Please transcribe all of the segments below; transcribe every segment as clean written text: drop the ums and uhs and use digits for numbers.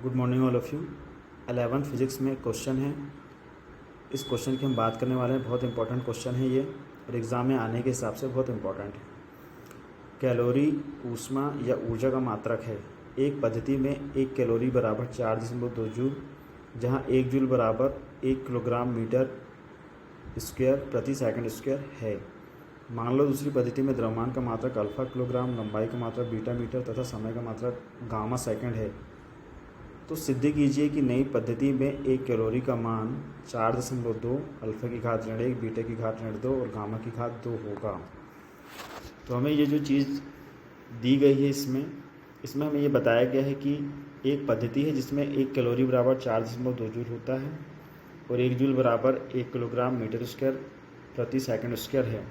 Good morning all of you. 11th physics में question है। इस क्वेश्चन की हम बात करने वाले हैं। बहुत इंपॉर्टेंट क्वेश्चन है ये और एग्ज़ाम में आने के हिसाब से बहुत इंपॉर्टेंट है। कैलोरी ऊष्मा या ऊर्जा का मात्रक है। एक पद्धति में 1 कैलोरी बराबर 4.2 जूल, जहाँ 1 जूल बराबर 1 किलोग्राम मीटर स्क्वायर प्रति सेकंड स्क्वायर है। मान लो दूसरी पद्धति में द्रव्यमान का मात्रक अल्फ़ा किलोग्राम, लंबाई का मात्रक बीटा मीटर तथा समय का मात्रक गामा सेकंड है। तो सिद्ध कीजिए कि नई पद्धति में 1 कैलोरी का मान 4.2 अल्फ़ा की घात ऋण 1, बीटा की घात ऋण 2 और गामा की घात 2 होगा। तो हमें ये जो चीज़ दी गई है इसमें हमें ये बताया गया है कि एक पद्धति है जिसमें 1 कैलोरी बराबर 4.2 जूल होता है और 1 जूल बराबर 1 किलोग्राम मीटर स्क्वायर प्रति सेकंड स्क्वायर है।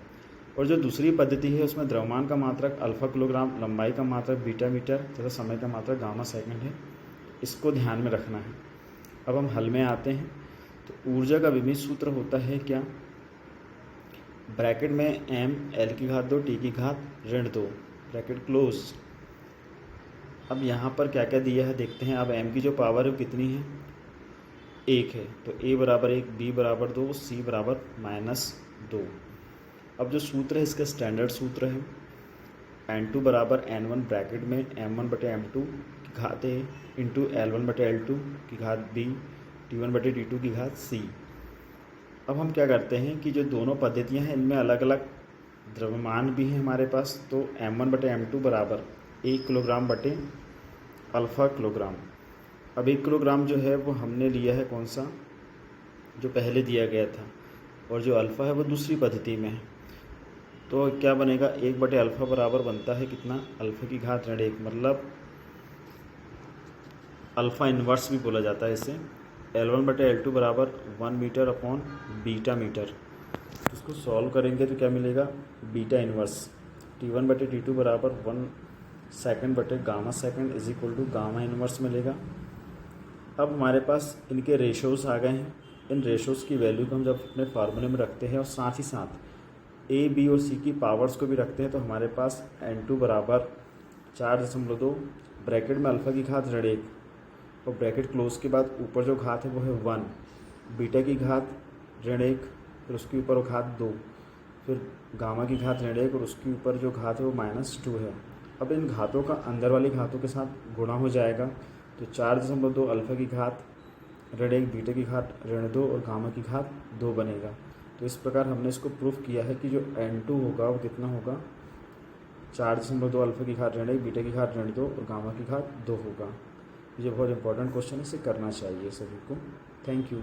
और जो दूसरी पद्धति है उसमें द्रव्यमान का मात्रक अल्फ़ा किलोग्राम, लंबाई का मात्रक बीटा मीटर तथा समय का मात्रक गामा सेकंड है। इसको ध्यान में रखना है। अब हम हल में आते हैं। तो ऊर्जा का विभेद सूत्र होता है क्या, ब्रैकेट में m l की घात 2 t की घात ऋण 2 ब्रैकेट क्लोज। अब यहाँ पर क्या क्या दिया है देखते हैं। अब m की जो पावर है वो कितनी है, 1 है। तो a बराबर 1, b बराबर 2, c बराबर -2। अब जो सूत्र है इसका स्टैंडर्ड सूत्र है n2 बराबर n1 ब्रैकेट में m1/m2 की घात a इंटू L1/L2 की घात b, T1/T2 की घात c। अब हम क्या करते हैं कि जो दोनों पद्धतियां हैं इनमें अलग अलग द्रव्यमान भी हैं हमारे पास। तो m1/m2 बराबर 1 किलोग्राम बटे अल्फ़ा किलोग्राम। अब 1 किलोग्राम जो है वो हमने लिया है कौन सा, जो पहले दिया गया था, और जो अल्फ़ा है वो दूसरी पद्धति में है। तो क्या बनेगा, 1/अल्फ़ा बराबर बनता है कितना, अल्फ़ा की घात ऋण 1, मतलब अल्फ़ा इन्वर्स भी बोला जाता है इसे। L1/L2 बराबर 1 मीटर अपॉन बीटा मीटर। तो इसको सॉल्व करेंगे तो क्या मिलेगा, बीटा इन्वर्स। T1/T2 बराबर 1 सेकंड बटे gamma second is equal to gamma inverse मिलेगा। अब हमारे पास इनके रेशोज़ आ गए हैं। इन रेशोज़ की वैल्यू को हम जब अपने फार्मूले में रखते हैं और साथ ही साथ ए, बी और सी की पावर्स को भी रखते हैं तो हमारे पास n2 बराबर 4.2 ब्रैकेट में अल्फ़ा की घात ऋण 1 और ब्रैकेट क्लोज के बाद ऊपर जो घात है वो है 1, बीटा की घात ऋण 1, फिर उसके ऊपर वो घात 2, फिर गामा की घात ऋण 1 और उसके ऊपर जो घात है वो -2 है। अब इन घातों का अंदर वाली घातों के साथ गुणा हो जाएगा। तो 4.2 अल्फ़ा की घात ऋण 1, बीटा की घात ऋण 2 और गामा की घात 2 बनेगा। तो इस प्रकार हमने इसको प्रूफ किया है कि जो n2 होगा वो कितना होगा, 4.2 अल्फ़ा की घात ऋण 1, बीटा की घात ऋण 2 और गामा की घात 2 होगा। ये बहुत इंपॉर्टेंट क्वेश्चन है, इसे करना चाहिए सभी को। Thank you.